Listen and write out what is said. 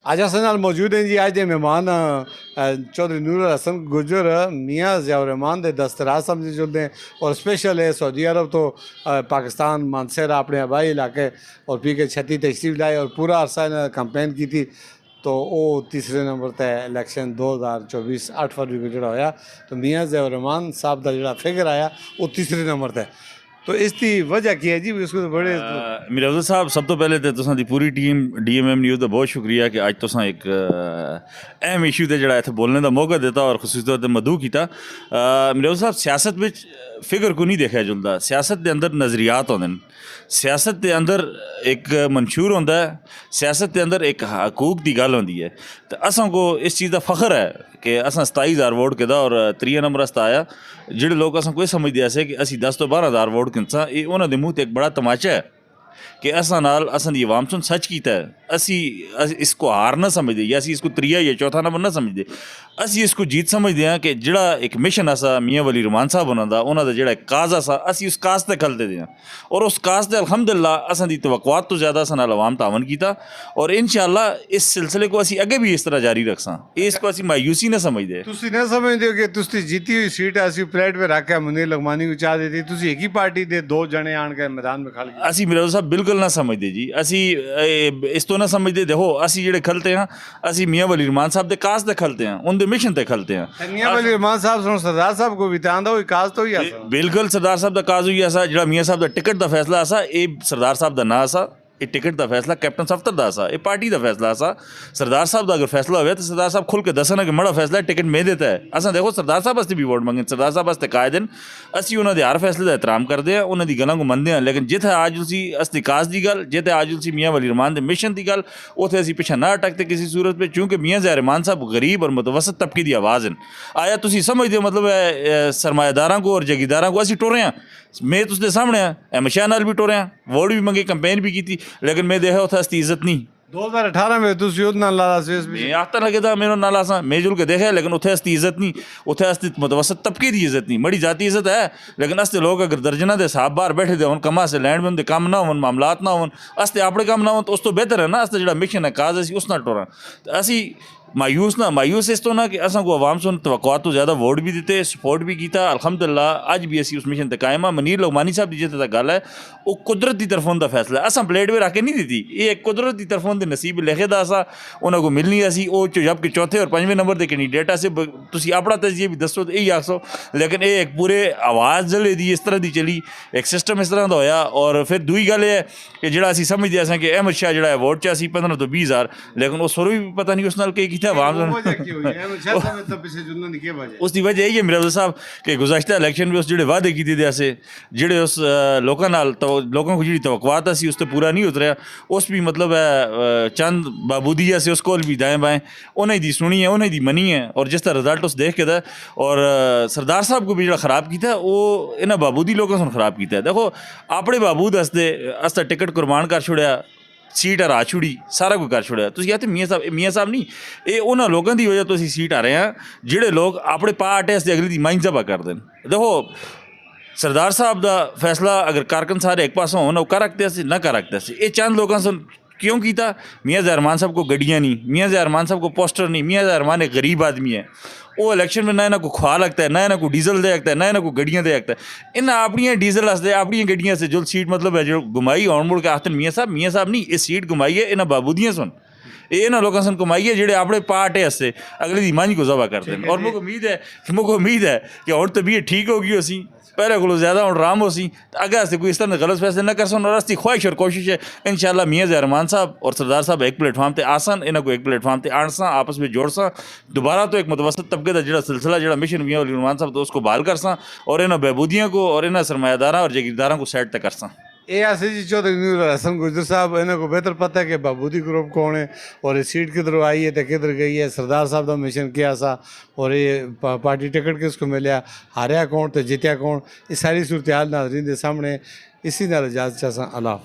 आज असां नाल मौजूद हैं जी। अज दे मेहमान चौधरी नूर हसन गुजर मियाँ ज़ियाउर रहमान दे दस्तराज समझे जुलते हैं और स्पेशल है सऊदी अरब तो पाकिस्तान मानसर अपने आबाई इलाके और पी के 36 तशरीफ लाए और पूरा अरसा इन्हें कंपेन की थी। तो वो तीसरे नंबर ते इलैक्शन 2024 8 फरवरी को जोड़ा होया तो मियाँ ज़ियाउर रहमान साहब का जोड़ा फिगर आया वो तीसरे नंबर ते। तो इसकी वजह की है जी उसको तो बड़े मेरे अफजल साहब सब तो पहले तो तुसां दी पूरी टीम DMM न्यूज़ का बहुत शुक्रिया कि अज तुसां एक अहम इशू ते जड़ा इत्थे बोलने का मौका दिता और खसूसी तौर पर मदू किया। मेरे अफजल साहब सियासत में फिगर को नहीं देखा जुलता, सियासत के अंदर नज़रियात होंदे न, सियासत के अंदर एक मंशूर होंदा है, सियासत के अंदर एक हकूक की गल होंदी है। तो असां को इस चीज़ का फख्र है कि असां 27,000 वोट किदा और 3 नंबर आस्ता आया। जेडे लोग असां कोई समझदे असे कि असी 10 तो 12,000 वोट किनसा, ये उन्होंने दे मुँह ते एक बड़ा तमाचा है कि असां नाल असां दी आवाम सुन सच कीता है। असी इसको हार ना समझदे या असी इसको त्रिया या चौथा नंबर ना समझदे, असी इसको जीत समझदे हैं कि जिहड़ा एक मिशन असा मियाँ वली रहमान साहब होना दा उन्होंने जिहड़ा एक काज असा असी उस काज ते खलदे दे और उस काज ते अल्हम्दुलिल्लाह असां दी तवक्कुआत तो ज़्यादा असां नाल आवाम तावन कीता और इंशाअल्लाह इस सिलसिले को असी अगे भी इस तरह जारी रखसां। इसको असी मायूसी ना समझदे। तुसी ना समझदे हो कि तुसी जीती हुई सीट असी प्लेट पे रख के मुनीर लगमानी को चाह देती तुसी एक ही पार्टी दे दो जने आन के मैदान में खल गए। असी मेरे साहब बिल्कुल ना समझते जी, असी इस तो ना समझते। देखो असी जेडे खलते हैं असी मियाँ वली रहमान साहब के काज ते खलते हैं, उनके मिशन ते खलते हैं। मियाँ वली रहमान साहब सुनो सरदार साहब को भी तो आंदा हुई काज तो ही आसा। बिल्कुल सरदार साहब का काज हुई ऐसा जेड़ा मियाँ साहब का टिकट का फैसला असा ये सरदार साहब का ना असा, ये टिकट का फैसला कैप्टन सफ्तर का असा, ये पार्टी का फैसला असा। सरदार साहब का अगर फैसला हो तो सरदार साहब खुल के दसन कि मड़ा फैसला टिकट में देता है। असा देखो सरदार साहब वास्ते भी वोट मंगे, सरदार साहब वास्ते कायदे असी उन्होंने हर फैसले का एहतराम करते हैं, उन्होंने गलों को मनते हैं। लेकिन जिथे आज उसी असली काज की गल, जिथे आज उसी मियाँ वली रहमान के मिशन की गल, उथे असी पिछा ना अटकते किसी सूरत पर, क्योंकि मियाँ ज़ियाउर रहमान साहब गरीब और मुतवसत तबके की आवाज़ हैं। आया तुसी समझते हो मतलब सरमायादारा को और जागीरदारा को असी टुरे हैं। मैं तुझे सामने अहमद शाह नाल भी टुरे हैं, वोट भी मंगे, कंपेन भी की थी, लेकिन मैं देखा उथे असली इज्जत नहीं। 2018 में तुसी उद नाल लाला स्वेस भी आता लगे था मेरा नाला सा मैं जुल के देखा, लेकिन उथे असली इज्जत नहीं, उथे असली मुतवसत तबके की इज्जत नहीं, बड़ी जाती इज्जत है। लेकिन असते लोग अगर दर्जना दे साहब बाहर बैठे थे कमा से लैंड में उनके काम ना हो, मामलात ना हो, असते अपने काम ना हो, तो उस तो बेहतर है ना असते जो मिशन है काज असी उस ना टुरा। असी मायूस इस तो ना कि असा को आवाम सुन तवक्कुआत तो ज़्यादा वोट भी दिते, सपोर्ट भी किया, अल्हम्दुलिल्लाह अज भी असी उस मिशन ते कायम। मुनीर लगमानी साहब की जिते तक गल है वो कुदरत की तरफों का फैसला है, असा प्लेट में रख के नहीं दी, ये कुदरत की तरफों के नसीब लिखे दा असा उन्होंने मिलनी असी वो जबकि चौथे और 5वें नंबर के कैंडीडेट असे तुसी अपना तजिए भी दसो तो यही आखो। लेकिन ये एक पूरे आवाज़ जले दी इस तरह की चली, एक सिस्टम इस तरह का होया। और फिर दूई गल है कि जो असी समझते असें कि अहमद शाह जो है वोट च असी 15 तो 20,000, लेकिन वो सुर भी पता नहीं उस नाल के किया आवाम उसकी वजह यही है मेरे अफजल साहब कि गुज़श्ता इलैक्शन में उस जो वादे किए थे असे जेडे उस लोगों लोगों को जी तवक्कुआत असी उस पूरा नहीं उतरिया, उस भी मतलब है चंद बाबूदी से उस कोल भी दाएँ बाएँ उन्हें दी सुनी है, उन्हें दी मनी है और जिस तरह रिजल्ट उस देख के था। और सरदार साहब को भी जो ख़राब किया वो इन्हें बाबूदी लोगों से ख़राब किया। देखो अपने बाबूद अस्ते टिकट कुर्बान कर छोड़ा, सीट हरा छुड़ी, सारा कुछ कर छोड़ा। तो कहते मियाँ साहब नहीं, ये उन्होंने लोगों की वजह तो असी सीट आ रहे हैं जोड़े लोग अपने पार्टे से अगली माइन जबा कर दें। देखो सरदार साहब का फैसला अगर कारकन सारे एक पासों हो कर रखते असी ना कर रखते असी, ये चंद लोगों से क्यों किया। मियाँ ज़ियाउर रहमान साहब को गड्डियाँ नहीं, मियाँ ज़ियाउर रहमान साहब को पोस्टर नहीं, मियाँ ज़ियाउर रहमान एक गरीब आदमी है, वो इलेक्शन में ना को खुआ लगता है, ना को डीजल दे लगता है, ना को गड्डियाँ दे लगता है। इन अपनी डीजल हंसते अपनी गड्डियाँ से जो सीट मतलब है जो घुमाई और मुड़ के आखते मियाँ साहब नहीं, ये सीट घुमाई है इन्हें बाबूदियाँ सुन, ये ना लोगों से कमाई है जेडे अपने पार्टे हंसते अगले दी मंझ को जबा करते हैं। और मुझे उम्मीद है कि और तबीयत ठीक होगी उसी पहले को ज़्यादा और आराम हो सी अगर से कोई इस तरह गलत फैसले ना कर सन। और असली ख्वाहिश और कोशिश है इंशाअल्लाह मियाँ ज़ियाउर रहमान साहब और सरदार साहब एक प्लेटफॉर्म पर आसन, इन्हों को एक प्लेटफॉर्म पर आणसा, आपस में जोड़सा, दोबारा तो एक मुतवसत तबके का जो सिलसिला जो मिशन मियाँ वली रहमान साहब तो उसको बहाल करसा और इन्होंने बहबूदियों को और इन्होंने सरमायादारा और जागीरदारा को साइड तक करसा। ये ऐसे जी चौधरी नूर हसन गुजर साहब इन्हें को बेहतर पता है कि बाबूदी ग्रुप कौन है और ये सीट किधर आई है तो किधर गई है, सरदार साहब का मिशन क्या सा और ये पार्टी टिकट किसको मिले, हारिया कौन तो जीतिया कौन, ये सारी सूरत हाल नाज़रीन के सामने। इसी नाल इजाज़त चाहता अल्लाह।